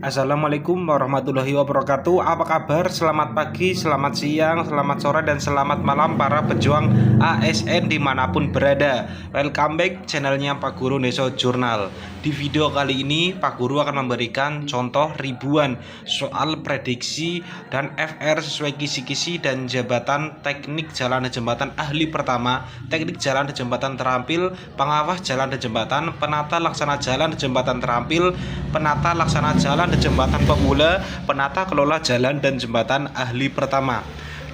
Assalamualaikum warahmatullahi wabarakatuh. Apa kabar? Selamat pagi, selamat siang, selamat sore, dan selamat malam para pejuang ASN dimanapun berada. Welcome back channelnya Pak Guru Neso Jurnal. Di video kali ini Pak Guru akan memberikan contoh ribuan soal prediksi dan FR sesuai kisi-kisi dan jabatan teknik jalan dan jembatan ahli pertama, teknik jalan dan jembatan terampil, pengawas jalan dan jembatan, penata laksana jalan dan jembatan terampil, penata laksana jalan dan jembatan pemula, penata kelola jalan dan jembatan ahli pertama,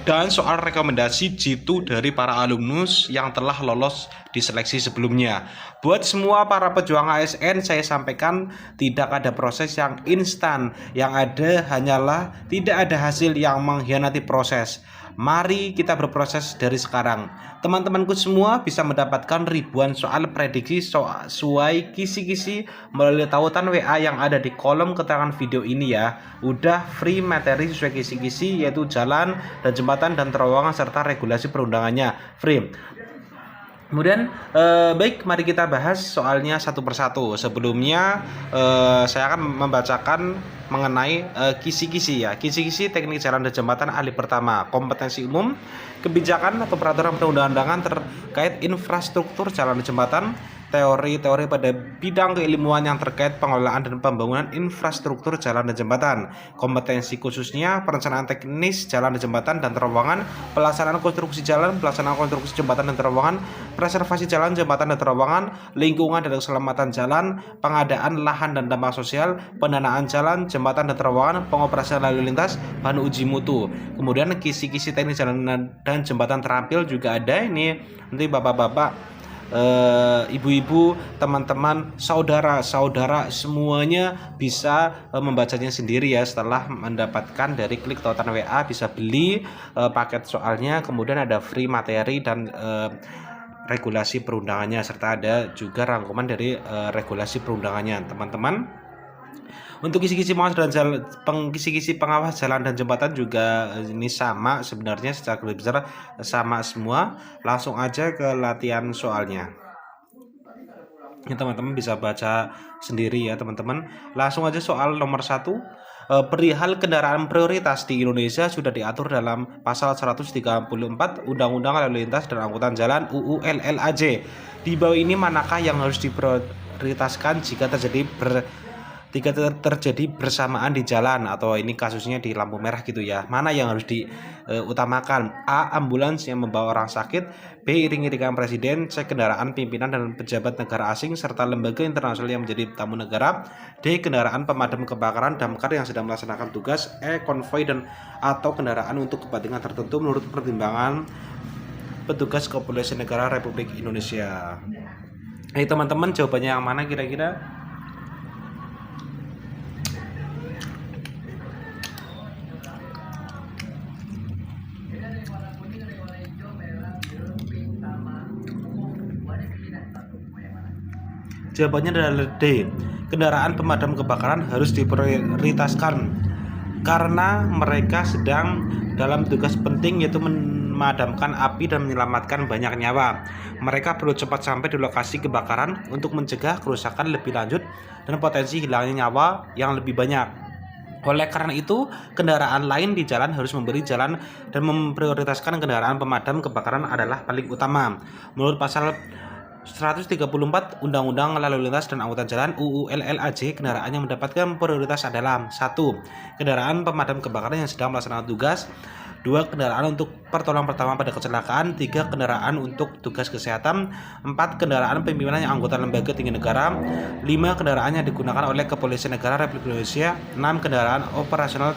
dan soal rekomendasi jitu dari para alumnus yang telah lolos di seleksi sebelumnya. Buat semua para pejuang ASN, saya sampaikan tidak ada proses yang instan, yang ada hanyalah tidak ada hasil yang mengkhianati proses. Mari kita berproses dari sekarang. Teman-temanku semua bisa mendapatkan ribuan soal prediksi sesuai kisi-kisi melalui tautan WA yang ada di kolom keterangan video ini ya. Udah free materi sesuai kisi-kisi, yaitu jalan dan jembatan dan terowongan serta regulasi perundangannya, free. Kemudian baik, mari kita bahas soalnya satu persatu. Sebelumnya saya akan membacakan mengenai kisi-kisi ya. Kisi-kisi teknik jalan dan jembatan ahli pertama, kompetensi umum, kebijakan atau peraturan perundang-undangan terkait infrastruktur jalan dan jembatan, teori-teori pada bidang keilmuan yang terkait pengelolaan dan pembangunan infrastruktur jalan dan jembatan, kompetensi khususnya perencanaan teknis jalan dan jembatan dan terowongan, pelaksanaan konstruksi jalan, pelaksanaan konstruksi jembatan dan terowongan, preservasi jalan, jembatan dan terowongan, lingkungan dan keselamatan jalan, pengadaan lahan dan dampak sosial, pendanaan jalan, jembatan dan terowongan, pengoperasian lalu lintas, bahan uji mutu. Kemudian kisi-kisi teknis jalan dan jembatan terampil juga ada ini. Nanti bapak-bapak, ibu-ibu, teman-teman, saudara-saudara semuanya bisa membacanya sendiri ya. Setelah mendapatkan dari klik tautan WA, bisa beli paket soalnya, kemudian ada free materi dan regulasi perundangannya, serta ada juga rangkuman dari regulasi perundangannya, teman-teman. Untuk kisi-kisi pengawas jalan dan jembatan juga ini sama sebenarnya, secara lebih besar sama semua. Langsung aja ke latihan soalnya. Ini teman-teman bisa baca sendiri ya teman-teman. Langsung aja soal nomor 1. Perihal kendaraan prioritas di Indonesia sudah diatur dalam pasal 134 Undang-Undang Lalu Lintas dan Angkutan Jalan UU LLAJ. Di bawah ini manakah yang harus diprioritaskan jika terjadi bersamaan di jalan, atau ini kasusnya di lampu merah gitu ya. Mana yang harus diutamakan? A. Ambulans yang membawa orang sakit. B. Iring-iringan presiden. C. Kendaraan pimpinan dan pejabat negara asing serta lembaga internasional yang menjadi tamu negara. D. Kendaraan pemadam kebakaran damkar yang sedang melaksanakan tugas. E. Konvoi dan atau kendaraan untuk kepentingan tertentu menurut pertimbangan petugas kepolisian negara Republik Indonesia. Teman-teman, jawabannya yang mana kira-kira? Jawabannya adalah D. Kendaraan pemadam kebakaran harus diprioritaskan karena mereka sedang dalam tugas penting, yaitu memadamkan api dan menyelamatkan banyak nyawa. Mereka perlu cepat sampai di lokasi kebakaran untuk mencegah kerusakan lebih lanjut dan potensi hilangnya nyawa yang lebih banyak. Oleh karena itu, kendaraan lain di jalan harus memberi jalan dan memprioritaskan kendaraan pemadam kebakaran adalah paling utama. Menurut pasal 134 Undang-Undang Lalu Lintas dan Angkutan Jalan UU LLAJ, kendaraan yang mendapatkan prioritas adalah 1. Kendaraan pemadam kebakaran yang sedang melaksanakan tugas. 2. Kendaraan untuk pertolongan pertama pada kecelakaan. 3. Kendaraan untuk tugas kesehatan. 4. Kendaraan pimpinan yang anggota lembaga tinggi negara. 5. Kendaraan yang digunakan oleh Kepolisian Negara Republik Indonesia. 6. Kendaraan operasional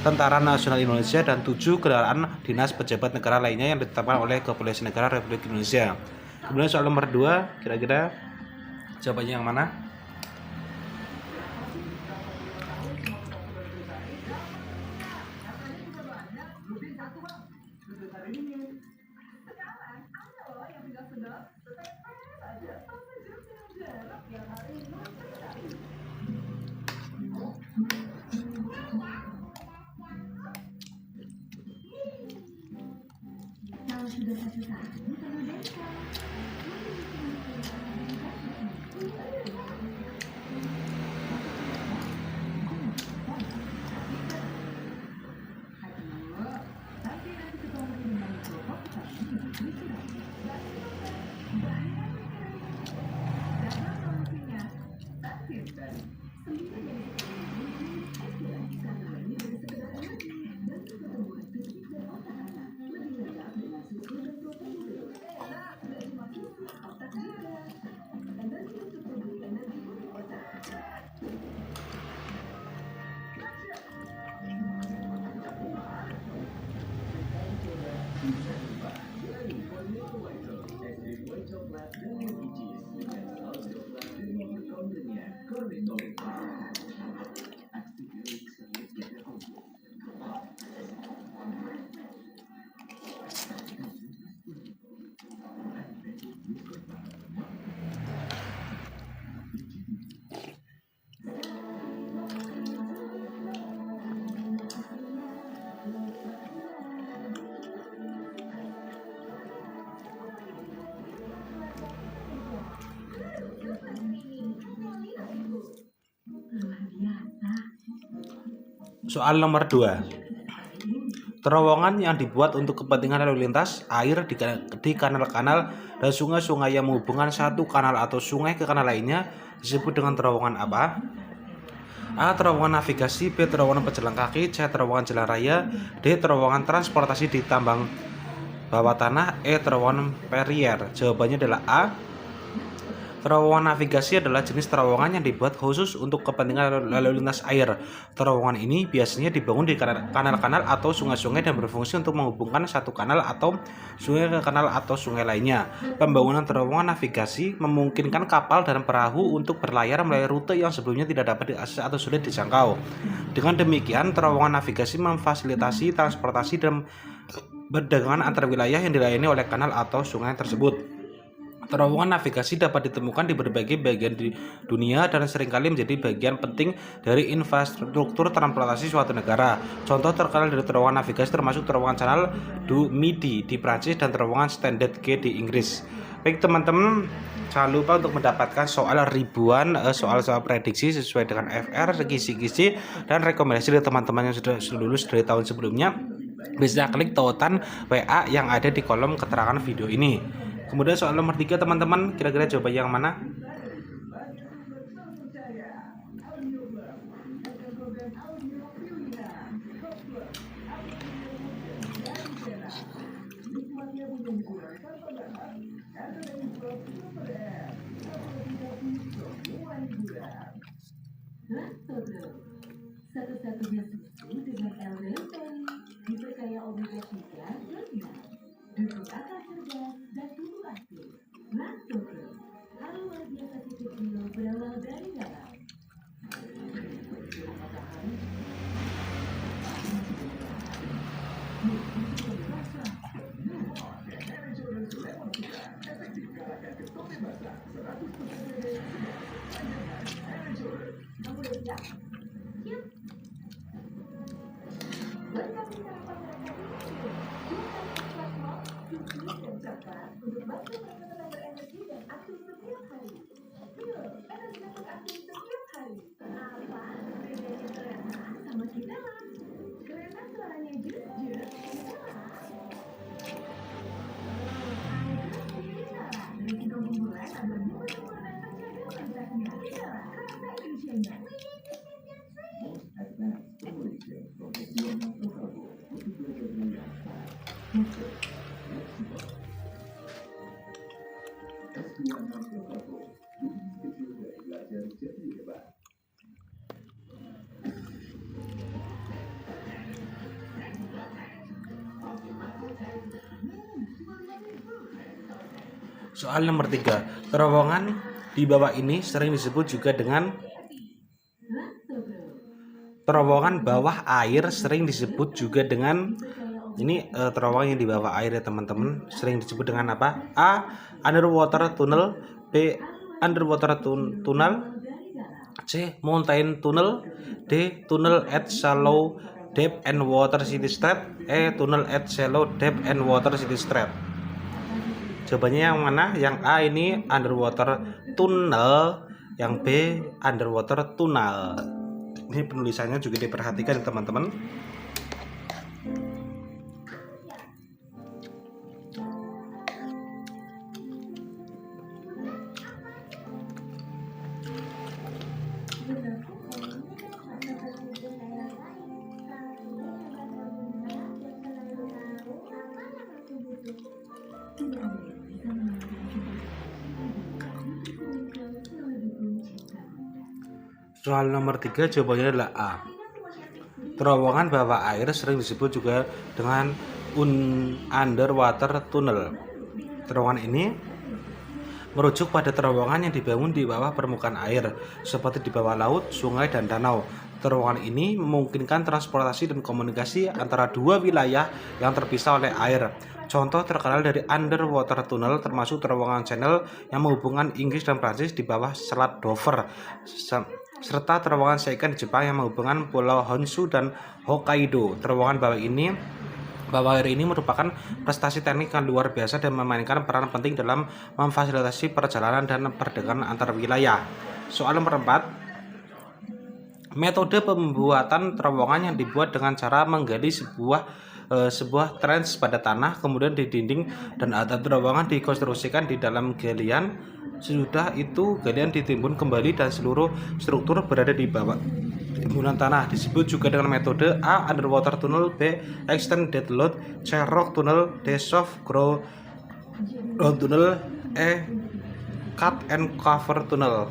Tentara Nasional Indonesia. Dan 7. Kendaraan dinas pejabat negara lainnya yang ditetapkan oleh Kepolisian Negara Republik Indonesia. Kemudian soal nomor 2, kira-kira jawabannya yang mana? Soal nomor 2. Terowongan yang dibuat untuk kepentingan lalu lintas air di kanal-kanal dan sungai-sungai yang menghubungkan satu kanal atau sungai ke kanal lainnya disebut dengan terowongan apa? A. Terowongan navigasi. B. Terowongan pejalan kaki. C. Terowongan jalan raya. D. Terowongan transportasi di tambang bawah tanah. E. Terowongan perier. Jawabannya adalah A. Terowongan navigasi adalah jenis terowongan yang dibuat khusus untuk kepentingan lalu lintas air. Terowongan ini biasanya dibangun di kanal-kanal atau sungai-sungai dan berfungsi untuk menghubungkan satu kanal atau sungai ke kanal atau sungai lainnya. Pembangunan terowongan navigasi memungkinkan kapal dan perahu untuk berlayar melalui rute yang sebelumnya tidak dapat diakses atau sulit dijangkau. Dengan demikian, terowongan navigasi memfasilitasi transportasi dan perdagangan antar wilayah yang dilayani oleh kanal atau sungai tersebut. Terowongan navigasi dapat ditemukan di berbagai bagian di dunia dan seringkali menjadi bagian penting dari infrastruktur transportasi suatu negara. Contoh terkenal dari terowongan navigasi termasuk terowongan Canal du Midi di Prancis dan terowongan Standard Gauge di Inggris. Baik teman-teman, jangan lupa untuk mendapatkan soal ribuan soal-soal prediksi sesuai dengan FR, kisi-kisi, dan rekomendasi dari teman-teman yang sudah lulus dari tahun sebelumnya. Bisa klik tautan WA yang ada di kolom keterangan video ini. Kemudian soal nomor 3 teman-teman, kira-kira jawaban yang mana? Satu-satunya susu dengan LDL diperkaya omega 3 dukung akal cerdas dan tubuh aktif. Lactogro, hal luar biasa si kecil berawal dari dalam. Soal nomor 3. Terowongan di bawah ini sering disebut juga dengan terowongan bawah air, sering disebut juga dengan terowongan yang di bawah air ya teman-teman, sering disebut dengan apa? A. Underwater tunnel. B. Underwater tunnel. C. Mountain tunnel. D. Tunnel at shallow depth and water city street. E. Tunnel at shallow depth and water city street. Jawabannya yang mana? Yang A ini underwater tunnel, yang B underwater tunnel. Ini penulisannya juga diperhatikan teman-teman. Soal nomor 3 jawabannya adalah A. Terowongan bawah air sering disebut juga dengan underwater tunnel. Terowongan ini merujuk pada terowongan yang dibangun di bawah permukaan air, seperti di bawah laut, sungai, dan danau. Terowongan ini memungkinkan transportasi dan komunikasi antara dua wilayah yang terpisah oleh air. Contoh terkenal dari underwater tunnel termasuk terowongan channel yang menghubungkan Inggris dan Prancis di bawah Selat Dover, serta terowongan Seikan di Jepang yang menghubungkan Pulau Honshu dan Hokkaido. Terowongan bawah air ini merupakan prestasi teknik yang luar biasa dan memainkan peran penting dalam memfasilitasi perjalanan dan perdagangan antar wilayah. Soal nomor 4. Metode pembuatan terowongan yang dibuat dengan cara menggali sebuah trench pada tanah, kemudian di dinding dan atap terowongan dikonstruksikan di dalam galian. Sesudah itu galian ditimbun kembali dan seluruh struktur berada di bawah timbunan tanah. Disebut juga dengan metode A. Underwater tunnel, B. Extended load, C. Rock tunnel, D. Soft ground tunnel, E. Cut and cover tunnel.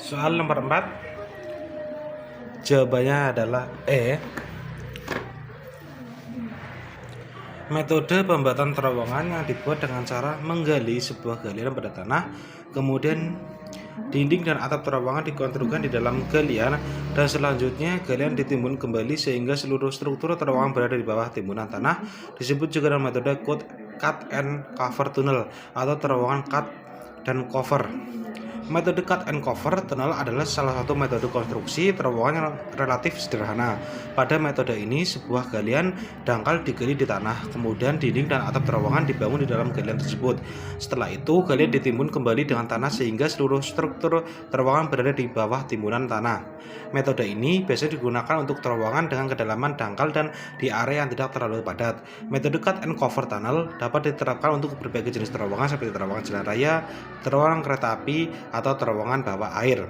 Soal nomor 4 jawabannya adalah E. Metode pembuatan terowongan yang dibuat dengan cara menggali sebuah galian pada tanah, kemudian dinding dan atap terowongan dikonstruksikan di dalam galian, dan selanjutnya galian ditimbun kembali sehingga seluruh struktur terowongan berada di bawah timbunan tanah. Disebut juga dengan metode cut and cover tunnel atau terowongan cut dan cover. Metode cut and cover tunnel adalah salah satu metode konstruksi terowongan yang relatif sederhana. Pada metode ini, sebuah galian dangkal digali di tanah, kemudian dinding dan atap terowongan dibangun di dalam galian tersebut. Setelah itu, galian ditimbun kembali dengan tanah sehingga seluruh struktur terowongan berada di bawah timbunan tanah. Metode ini biasanya digunakan untuk terowongan dengan kedalaman dangkal dan di area yang tidak terlalu padat. Metode cut and cover tunnel dapat diterapkan untuk berbagai jenis terowongan seperti terowongan jalan raya, terowongan kereta api, atau terowongan bawah air.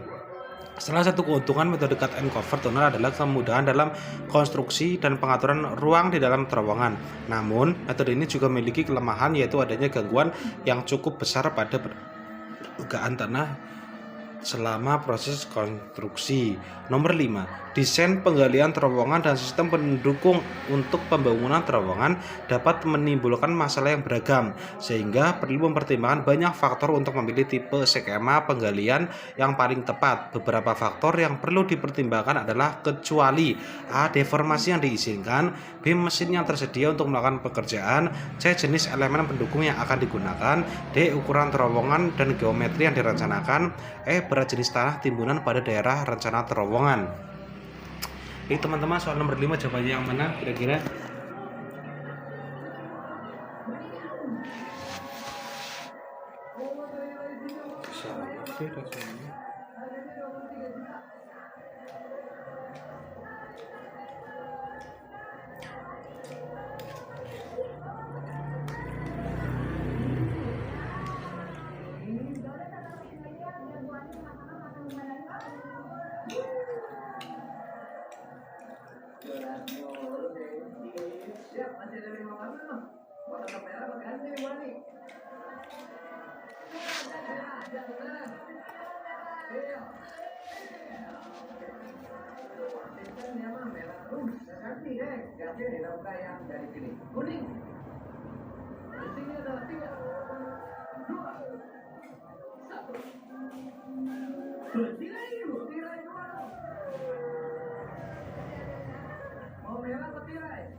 Salah satu keuntungan metode cut and cover tunnel adalah kemudahan dalam konstruksi dan pengaturan ruang di dalam terowongan. Namun, metode ini juga memiliki kelemahan, yaitu adanya gangguan yang cukup besar pada permukaan tanah selama proses konstruksi. Nomor 5. Desain penggalian terowongan dan sistem pendukung untuk pembangunan terowongan dapat menimbulkan masalah yang beragam, sehingga perlu mempertimbangkan banyak faktor untuk memilih tipe skema penggalian yang paling tepat. Beberapa faktor yang perlu dipertimbangkan adalah kecuali A. Deformasi yang diizinkan, B. Mesin yang tersedia untuk melakukan pekerjaan, C. Jenis elemen pendukung yang akan digunakan, D. Ukuran terowongan dan geometri yang direncanakan, E. Berat jenis tanah timbunan pada daerah rencana terowongan. Oke teman-teman, soal nomor 5 jawabannya yang mana kira-kira? Salah sih rasanya. Siap, masih ada 5 warna. Warna merah ganti warna. Ganti nih, yang dari sini. Kuning. Di sini ada 3, 2, 1. Tirai dulu, tirai dua. Mau merah atau tirai?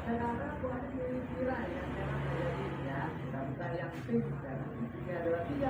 Sekarang buat tirai yang merah jadi ya, dan yang pink dan ini adalah 3.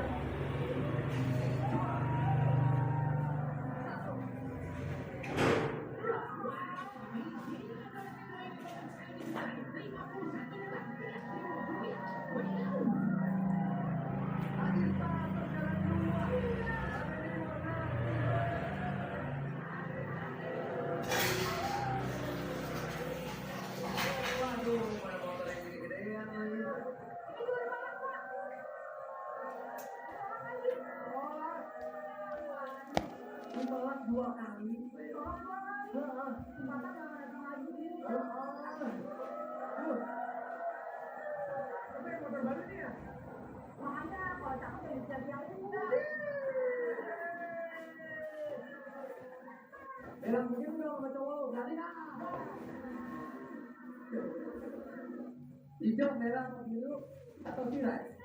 Dua kali. Hijau, merah, biru, atau tirai?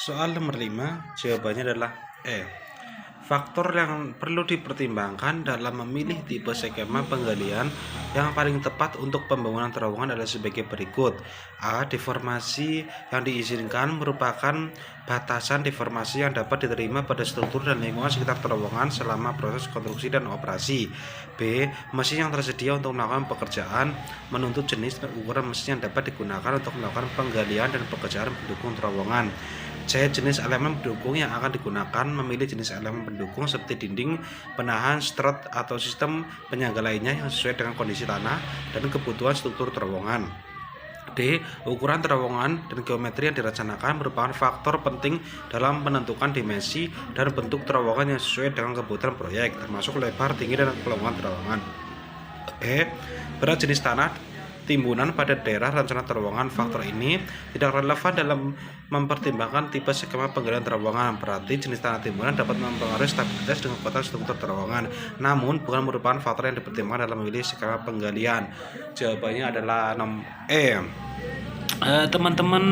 Soal nomor 5, jawabannya adalah E. Faktor yang perlu dipertimbangkan dalam memilih tipe skema penggalian yang paling tepat untuk pembangunan terowongan adalah sebagai berikut. A. Deformasi yang diizinkan merupakan batasan deformasi yang dapat diterima pada struktur dan lingkungan sekitar terowongan selama proses konstruksi dan operasi. B. Mesin yang tersedia untuk melakukan pekerjaan menuntut jenis dan ukuran mesin yang dapat digunakan untuk melakukan penggalian dan pekerjaan pendukung terowongan. C. Jenis elemen pendukung yang akan digunakan, memilih jenis elemen pendukung seperti dinding, penahan, strut, atau sistem penyangga lainnya yang sesuai dengan kondisi tanah dan kebutuhan struktur terowongan. D. Ukuran terowongan dan geometri yang direncanakan merupakan faktor penting dalam menentukan dimensi dan bentuk terowongan yang sesuai dengan kebutuhan proyek, termasuk lebar, tinggi, dan kelonggaran terowongan. E. Berat jenis tanah timbunan pada daerah rencana terowongan. Faktor ini tidak relevan dalam mempertimbangkan tipe skema penggalian terowongan. Berarti jenis tanah timbunan dapat mempengaruhi stabilitas dan kekuatan struktur terowongan, namun bukan merupakan faktor yang dipertimbangkan dalam memilih skema penggalian. Jawabannya adalah E. Teman-teman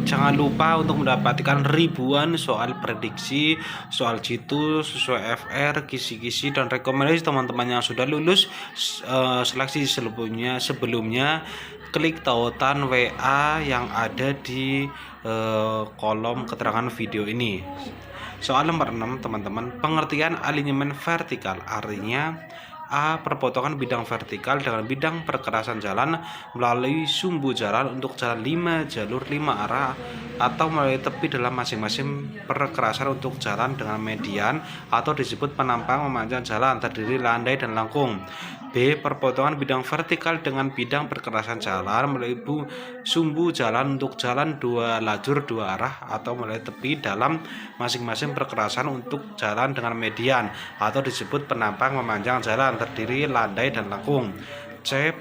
jangan lupa untuk mendapatkan ribuan soal prediksi, soal jitu, sesuai FR, kisi-kisi, dan rekomendasi teman-teman yang sudah lulus seleksi sebelumnya. Klik tautan WA yang ada di kolom keterangan video ini. Soal nomor 6 teman-teman, pengertian alinyemen vertikal artinya A. Perpotongan bidang vertikal dengan bidang perkerasan jalan melalui sumbu jalan untuk jalan 5 jalur 5 arah atau melalui tepi dalam masing-masing perkerasan untuk jalan dengan median atau disebut penampang memanjang jalan terdiri landai dan lengkung. B. Perpotongan bidang vertikal dengan bidang perkerasan jalan melalui sumbu jalan untuk jalan 2 lajur 2 arah atau melalui tepi dalam masing-masing perkerasan untuk jalan dengan median atau disebut penampang memanjang jalan terdiri landai dan lengkung. C.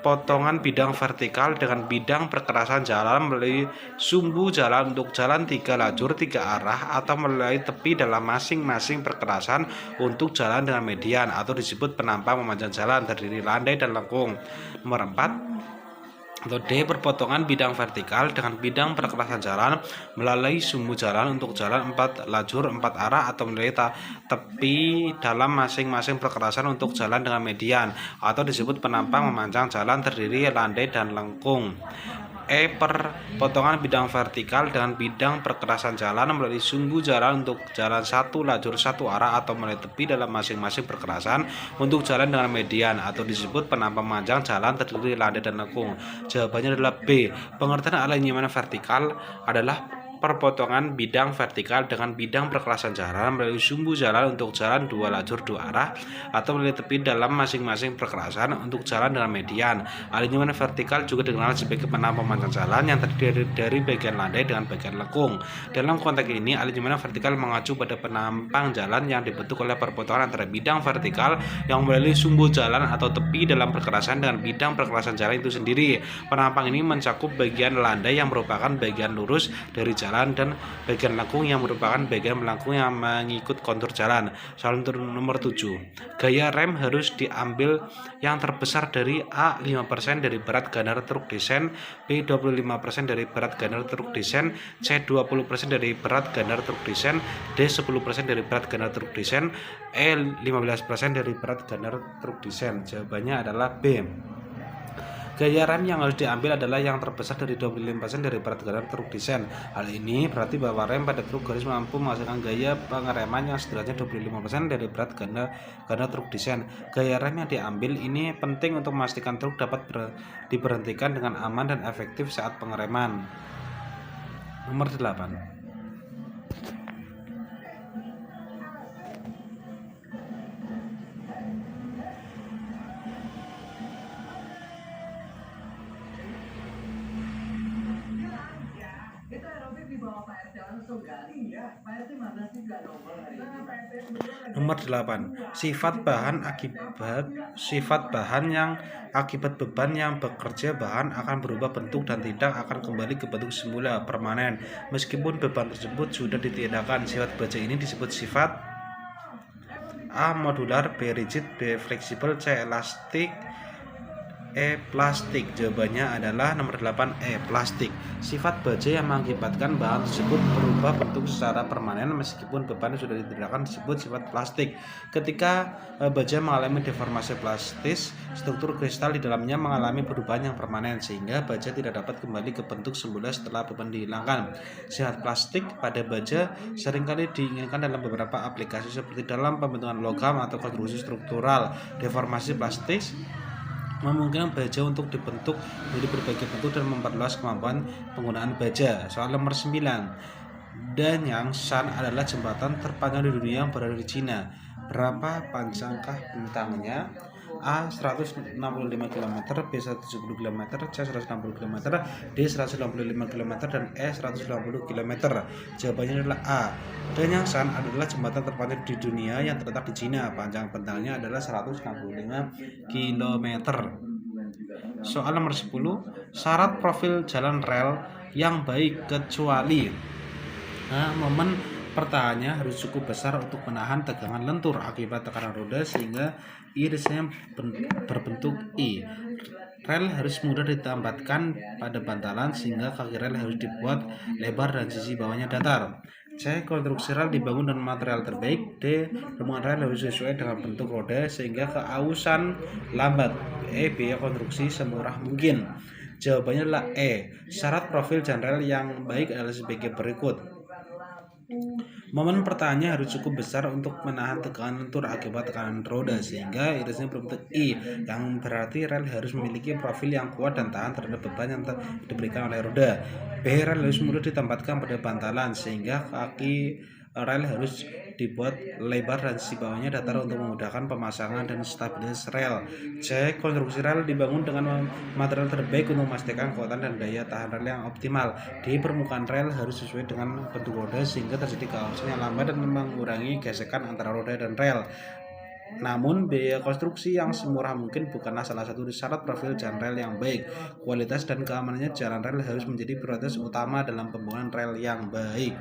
perpotongan bidang vertikal dengan bidang perkerasan jalan melalui sumbu jalan untuk jalan 3 lajur 3 arah atau melalui tepi dalam masing-masing perkerasan untuk jalan dengan median atau disebut penampang memanjang jalan terdiri landai dan lengkung. Nomor 4 atau D. Perpotongan bidang vertikal dengan bidang perkerasan jalan melalui sumbu jalan untuk jalan 4 lajur 4 arah atau melalui tepi dalam masing-masing perkerasan untuk jalan dengan median atau disebut penampang memanjang jalan terdiri landai dan lengkung. E. Perpotongan bidang vertikal dengan bidang perkerasan jalan melalui sumbu jalan untuk jalan 1 lajur 1 arah atau melalui tepi dalam masing-masing perkerasan untuk jalan dengan median atau disebut penampang memanjang jalan terdiri landai dan lengkung. Jawabannya adalah B. Pengertian alinyemen vertikal adalah perpotongan bidang vertikal dengan bidang perkerasan jalan melalui sumbu jalan untuk jalan 2 lajur 2 arah atau melalui tepi dalam masing-masing perkerasan untuk jalan dengan median. Alinyemen vertikal juga dikenal sebagai penampang memanjang jalan yang terdiri dari bagian landai dengan bagian lengkung. Dalam konteks ini, alinyemen vertikal mengacu pada penampang jalan yang dibentuk oleh perpotongan antara bidang vertikal yang melalui sumbu jalan atau tepi dalam perkerasan dengan bidang perkerasan jalan itu sendiri. Penampang ini mencakup bagian landai yang merupakan bagian lurus dari jalan dan bagian lengkung yang merupakan bagian melengkung yang mengikut kontur jalan. Soal nomor 7. Gaya rem harus diambil yang terbesar dari A. 5% dari berat ganar truk desain, B. 25% dari berat ganar truk desain, C. 20% dari berat ganar truk desain, D. 10% dari berat ganar truk desain, E. 15% dari berat ganar truk desain. Jawabannya adalah B. Gaya rem yang harus diambil adalah yang terbesar dari 25% dari berat ganar truk desain. Hal ini berarti bahwa rem pada truk harus mampu menghasilkan gaya pengereman yang setidaknya 25% dari berat ganar truk desain. Gaya rem yang diambil ini penting untuk memastikan truk dapat diberhentikan dengan aman dan efektif saat pengereman. Nomor 8. Nomor 8. Sifat bahan yang akibat beban yang bekerja bahan akan berubah bentuk dan tidak akan kembali ke bentuk semula permanen meskipun beban tersebut sudah ditiadakan. Sifat baja ini disebut sifat A. Modular, B. Rigid, B. Fleksibel, C. Elastik, E. Plastik. Jawabannya adalah nomor 8 E. Plastik. Sifat baja yang mengakibatkan bahan tersebut berubah bentuk secara permanen meskipun beban sudah ditiadakan disebut sifat plastik. Ketika baja mengalami deformasi plastis, struktur kristal di dalamnya mengalami perubahan yang permanen sehingga baja tidak dapat kembali ke bentuk semula setelah beban dihilangkan. Sifat plastik pada baja seringkali diinginkan dalam beberapa aplikasi seperti dalam pembentukan logam atau konstruksi struktural. Deformasi plastis memungkinkan baja untuk dibentuk menjadi berbagai bentuk dan memperluas kemampuan penggunaan baja. Soal nomor 9. Danyang Shan adalah jembatan terpanjang di dunia yang berada di Cina. Berapa panjangkah bentangnya? A. 165 km, B. 170 km, C. 160 km, D. 165 km, dan E. 180 km. Jawabannya adalah A. Danyang Shan adalah jembatan terpanjang di dunia yang terletak di Cina. Panjang bentangnya adalah 165 km. Soal nomor 10. Syarat profil jalan rel yang baik kecuali momen pertahannya harus cukup besar untuk menahan tegangan lentur akibat tekanan roda sehingga irisnya berbentuk I. Rel harus mudah ditambatkan pada bantalan sehingga kaki rel harus dibuat lebar dan sisi bawahnya datar. C. Konstruksi rel dibangun dengan material terbaik. D. Rombongan rel harus sesuai dengan bentuk roda sehingga keausan lambat. E. Biaya konstruksi semurah mungkin. Jawabannya adalah E. Syarat profil jalan rel yang baik adalah sebagai berikut. Momen pertahannya harus cukup besar untuk menahan tegangan lentur akibat tekanan roda sehingga irisnya berbentuk I, yang berarti rel harus memiliki profil yang kuat dan tahan terhadap beban yang diberikan oleh roda. B. Rel harus mudah ditambahkan pada bantalan sehingga kaki rel harus dibuat lebar dan sisi bawahnya datar untuk memudahkan pemasangan dan stabilitas rel. C. Konstruksi rel dibangun dengan material terbaik untuk memastikan kekuatan dan daya tahan rel yang optimal. D. Permukaan rel harus sesuai dengan bentuk roda sehingga terjadi keausan yang lambat dan mengurangi gesekan antara roda dan rel. Namun, biaya konstruksi yang semurah mungkin bukanlah salah satu syarat profil jalan rel yang baik. Kualitas dan keamanannya jalan rel harus menjadi prioritas utama dalam pembangunan rel yang baik.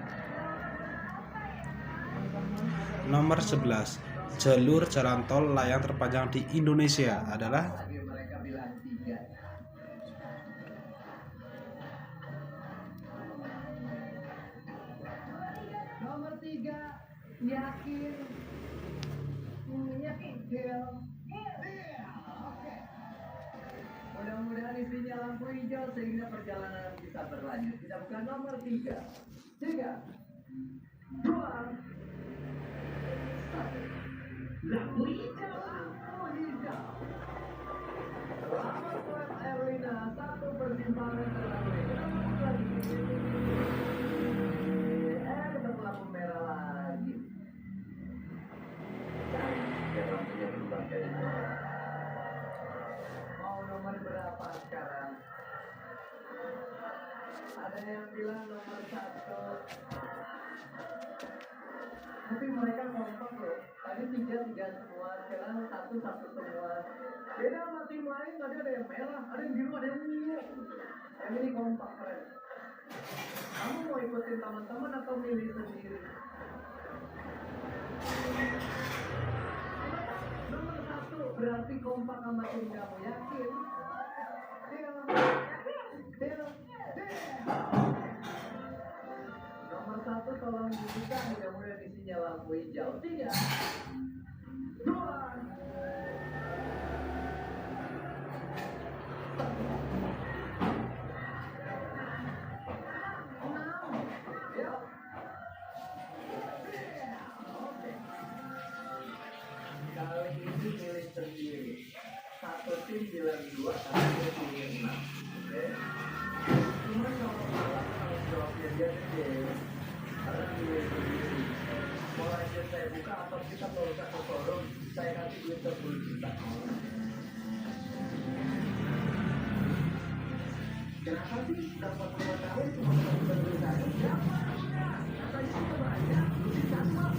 Nomor 11. Jalur jalan tol layang terpanjang di Indonesia adalah Nomor 3, yakin. Yakin. Oke. Mudah-mudahan isinya lampu hijau sehingga perjalanan bisa berlanjut. Kita buka nomor 3. 3, 2, 1. Lampu hijau. Lampu hijau. Selamat buat Erlina. Satu persimpangan terlalu. Ketemu lampu merah lagi. Lampunya berubah dari mau nomor berapa sekarang? Ada yang bilang nomor 1. Tapi mereka kompak loh. Tadi 3 semua, sekarang 1 semua. Beda sama tim lain, tadi ada yang merah, ada yang biru, ada yang ungu. Yang ini kompak keren. Kamu mau ikutin teman-teman atau milih sendiri? Nomor 1 berarti kompak sama tim kamu, yakin? Deal. Nomor 1 tolong dibuka, mudah-mudahan isinya lampu hijau. 3, 2, 6. Ya. Oke. Kali ini milih sendiri. Satu tim bilang 2, satu tim pilih 6. Oke. Cuma kalau salah tanggung jawabnya dia gede. Karena milih sendiri. Mau lanjut saya buka atau kita mau ke forum, saya kasih duit 10 juta. Kenapa sih dapat 2 tahun cuma dapat 10 juta? Siapa? Katanya itu banyak, lebih sama.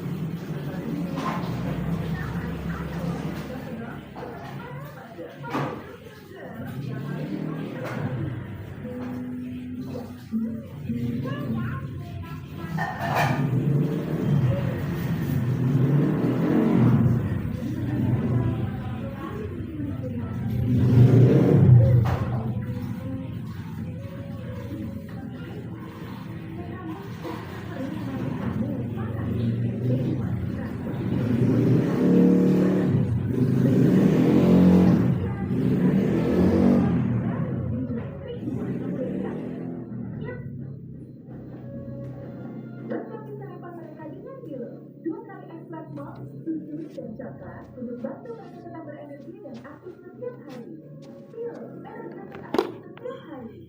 Dan coklat untuk bantu mereka tetap berenergi dan aktif setiap hari. Pil, energi aktif setiap hari.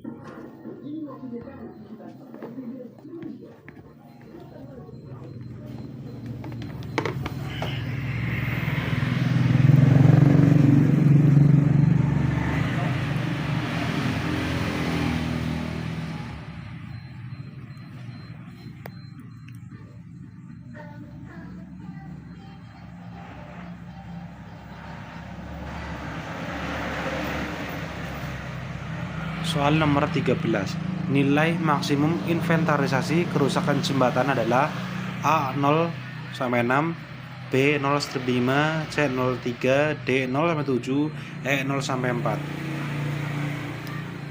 Ini waktunya kamu bukan Soal nomor 13. Nilai maksimum inventarisasi kerusakan jembatan adalah A 0 sampai 6, B 0 strip 5, C 0,3, D 0 sampai 7, E 0 sampai 4.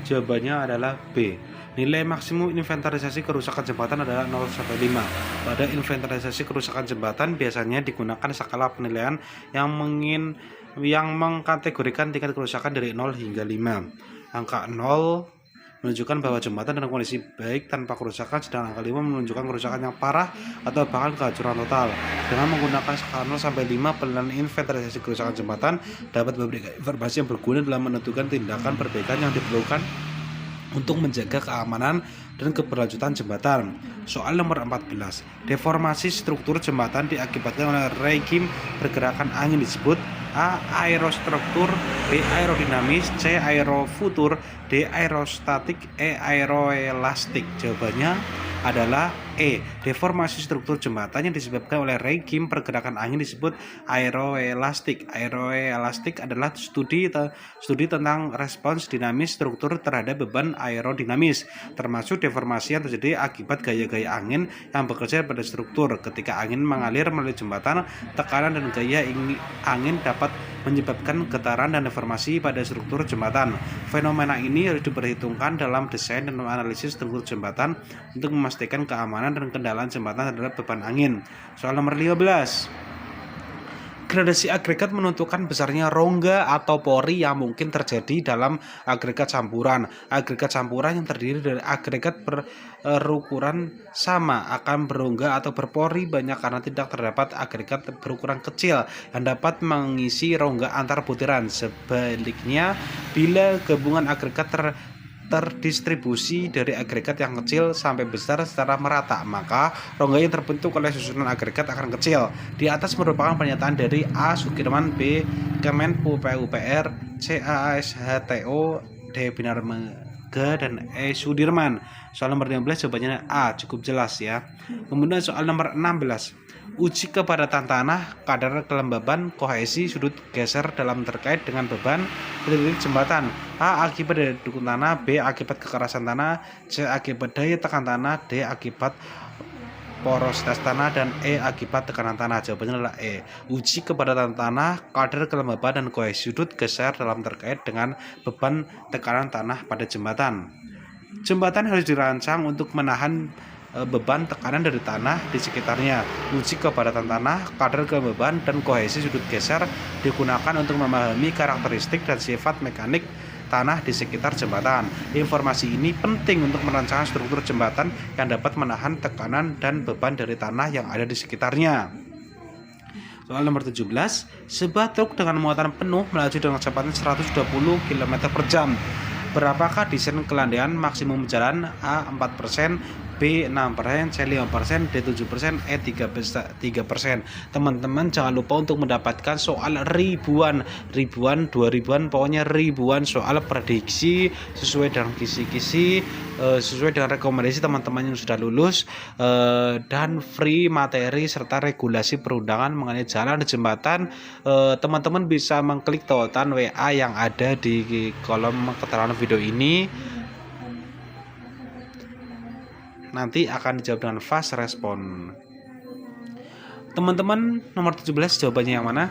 Jawabannya adalah B. Nilai maksimum inventarisasi kerusakan jembatan adalah 0 sampai 5. Pada inventarisasi kerusakan jembatan biasanya digunakan skala penilaian yang mengkategorikan tingkat kerusakan dari 0 hingga 5. Angka 0 menunjukkan bahwa jembatan dalam kondisi baik tanpa kerusakan, sedangkan angka 5 menunjukkan kerusakan yang parah atau bahkan kehancuran total. Dengan menggunakan skala 0 sampai 5, penilaian inventarisasi kerusakan jembatan dapat memberikan informasi yang berguna dalam menentukan tindakan perbaikan yang diperlukan untuk menjaga keamanan dan keberlanjutan jembatan. Soal nomor 14. Deformasi struktur jembatan diakibatkan oleh regim pergerakan angin disebut A. Aerostruktur, B. Aerodinamis, C. Aerofutur, D. Aerostatik, E. Aeroelastik. Jawabannya adalah E. Deformasi struktur jembatan yang disebabkan oleh regime pergerakan angin disebut aeroelastik. Aeroelastik adalah studi tentang respons dinamis struktur terhadap beban aerodinamis, termasuk deformasi yang terjadi akibat gaya-gaya angin yang bekerja pada struktur. Ketika angin mengalir melalui jembatan, tekanan dan gaya angin dapat menyebabkan getaran dan deformasi pada struktur jembatan. Fenomena ini harus diperhitungkan dalam desain dan analisis struktur jembatan untuk memastikan keamanan dan kendalian jembatan terhadap beban angin. Soal nomor 15. Gradasi agregat menentukan besarnya rongga atau pori yang mungkin terjadi dalam agregat campuran. Agregat campuran yang terdiri dari agregat berukuran sama akan berongga atau berpori banyak karena tidak terdapat agregat berukuran kecil yang dapat mengisi rongga antar butiran. Sebaliknya, bila gabungan agregat terdistribusi dari agregat yang kecil sampai besar secara merata, maka rongga yang terbentuk oleh susunan agregat akan kecil. Di atas merupakan pernyataan dari A. Sukirman, B. Kemenpu PUPR, C. ASHTO, D. Binarmega, dan E. Sudirman. Soal nomor 15 jawabannya A, cukup jelas ya. Kemudian soal nomor 16. Uji kepadatan tanah, kadar kelembaban, kohesi, sudut geser dalam terkait dengan beban berdiri jembatan. A. Akibat dari dukun tanah, B. Akibat kekerasan tanah, C. Akibat daya tekan tanah, D. Akibat porositas tanah, dan E. Akibat tekanan tanah. Jawabannya adalah E. Uji kepadatan tanah, kadar kelembaban, dan kohesi sudut geser dalam terkait dengan beban tekanan tanah pada jembatan. Jembatan harus dirancang untuk menahan beban tekanan dari tanah di sekitarnya. Uji kepadatan tanah, kadar kelembaban, dan kohesi sudut geser digunakan untuk memahami karakteristik dan sifat mekanik tanah di sekitar jembatan. Informasi ini penting untuk merancang struktur jembatan yang dapat menahan tekanan dan beban dari tanah yang ada di sekitarnya. Soal nomor 17. Sebuah truk dengan muatan penuh melaju dengan kecepatan 120 km per jam. Berapakah desain kelandaian maksimum jalan? A. 4%, B 6%, C 5%, D 7%, E 3%. Teman-teman jangan lupa untuk mendapatkan soal ribuan, 2000-an, pokoknya ribuan soal prediksi sesuai dengan kisi-kisi, sesuai dengan rekomendasi teman-teman yang sudah lulus, dan free materi serta regulasi perundangan mengenai jalan dan jembatan. Teman-teman bisa mengklik tautan WA yang ada di kolom keterangan video ini. Nanti akan dijawab dengan fast respon. Teman-teman, nomor 17 jawabannya yang mana?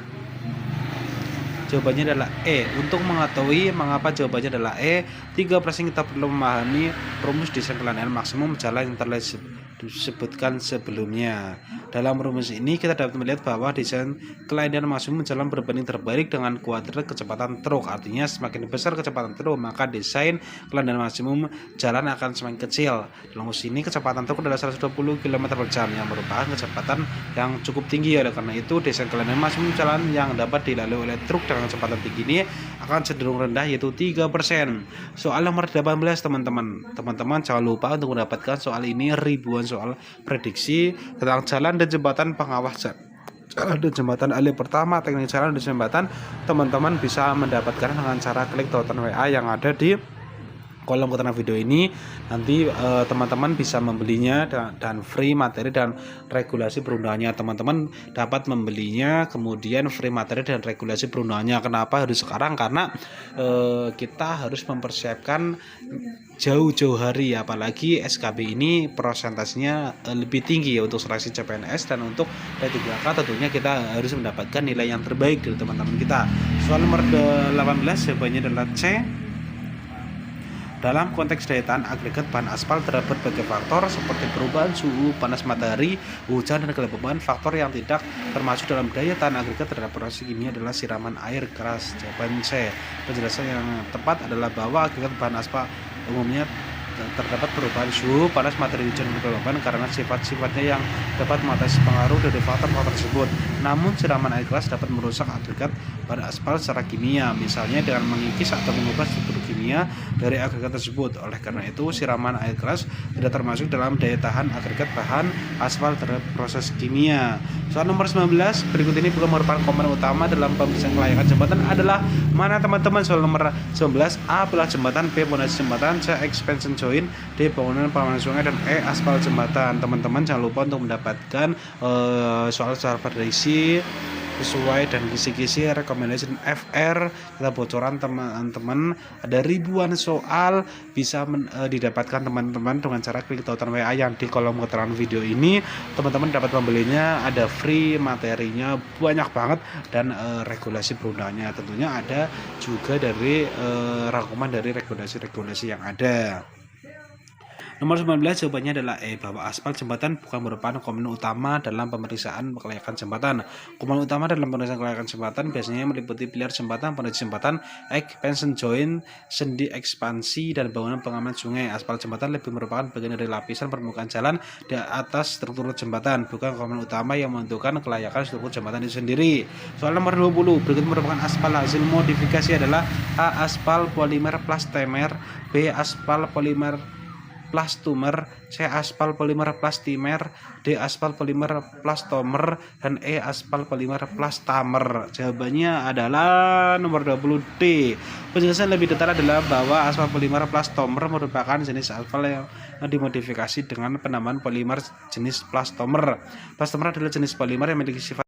Jawabannya adalah E. Untuk mengetahui mengapa jawabannya adalah E, 3% kita perlu memahami rumus desain kelandaian maksimum jalan yang telah disebutkan sebelumnya. Dalam rumus ini kita dapat melihat bahwa desain kelandaian maksimum jalan berbanding terbalik dengan kuadrat kecepatan truk. Artinya semakin besar kecepatan truk, maka desain kelandaian maksimum jalan akan semakin kecil. Dalam rumus ini kecepatan truk adalah 120 km per jam yang merupakan kecepatan yang cukup tinggi. Oleh karena itu desain kelandaian maksimum jalan yang dapat dilalui oleh truk dengan kecepatan tinggi ini akan cenderung rendah, yaitu 3%. Soal nomor 18 teman-teman jangan lupa untuk mendapatkan soal ini ribuan soal prediksi tentang jalan dan jembatan, pengawas jalan dan jembatan ahli pertama, teknik jalan dan jembatan. Teman-teman bisa mendapatkan dengan cara klik tautan WA yang ada di kolom keterangan video ini. Nanti teman-teman bisa membelinya dan free materi dan regulasi perundangannya. Teman-teman dapat membelinya, kemudian free materi dan regulasi perundangannya. Kenapa harus sekarang? Karena kita harus mempersiapkan jauh-jauh hari, apalagi SKB ini prosentasenya lebih tinggi ya untuk seleksi CPNS, dan untuk D3K tentunya kita harus mendapatkan nilai yang terbaik dari teman-teman kita. Soal nomor 18 jawabannya adalah C. Dalam konteks daya tahan agregat bahan aspal terdapat berbagai faktor seperti perubahan suhu, panas matahari, hujan, dan kelembaban. Faktor yang tidak termasuk dalam daya tahan agregat terhadap proses kimia adalah siraman air keras. Jawaban C. Penjelasan yang tepat adalah bahwa agregat bahan aspal umumnya terdapat perubahan suhu, panas matahari, hujan, dan kelembaban karena sifat-sifatnya yang dapat mengatasi pengaruh dari faktor-faktor tersebut. Namun siraman air keras dapat merusak agregat pada aspal secara kimia, misalnya dengan mengikis atau mengubah struktur kimia dari agregat tersebut. Oleh karena itu, siraman air keras tidak termasuk dalam daya tahan agregat bahan aspal terhadap proses kimia. Soal nomor 19, berikut ini bukan merupakan komponen utama dalam pemeriksaan kelayakan jembatan adalah mana teman-teman? Soal nomor 19, A belah jembatan, B pondasi jembatan, C expansion joint, D bangunan pengaman sungai, dan E aspal jembatan. Teman-teman jangan lupa untuk mendapatkan soal-soal berisi sesuai dan kisi-kisi rekomendasi FR kita bocoran teman-teman. Ada ribuan soal bisa didapatkan teman-teman dengan cara klik tautan WA yang di kolom keterangan video ini. Teman-teman dapat membelinya, ada free, materinya banyak banget, dan regulasi perundangannya tentunya ada juga dari rangkuman dari regulasi-regulasi yang ada. Nomor 19 jawabannya adalah E, bahwa aspal jembatan bukan merupakan komponen utama dalam pemeriksaan kelayakan jembatan. Komponen utama dalam pemeriksaan kelayakan jembatan biasanya meliputi pilar jembatan, pondasi jembatan, expansion joint, sendi ekspansi, dan bangunan pengaman sungai. Aspal jembatan lebih merupakan bagian dari lapisan permukaan jalan di atas struktur jembatan, bukan komponen utama yang menentukan kelayakan struktur jembatan itu sendiri. Soal nomor 20, berikut merupakan aspal hasil modifikasi adalah A. Aspal polimer plastomer, B. Aspal polimer plastomer, C. Aspal polimer plastimer, D. Aspal polimer plastomer, dan E. Aspal polimer plastamer. Jawabannya adalah nomor 20 D. Penjelasan lebih detail adalah bahwa aspal polimer plastomer merupakan jenis aspal yang dimodifikasi dengan penambahan polimer jenis plastomer. Plastomer adalah jenis polimer yang memiliki sifat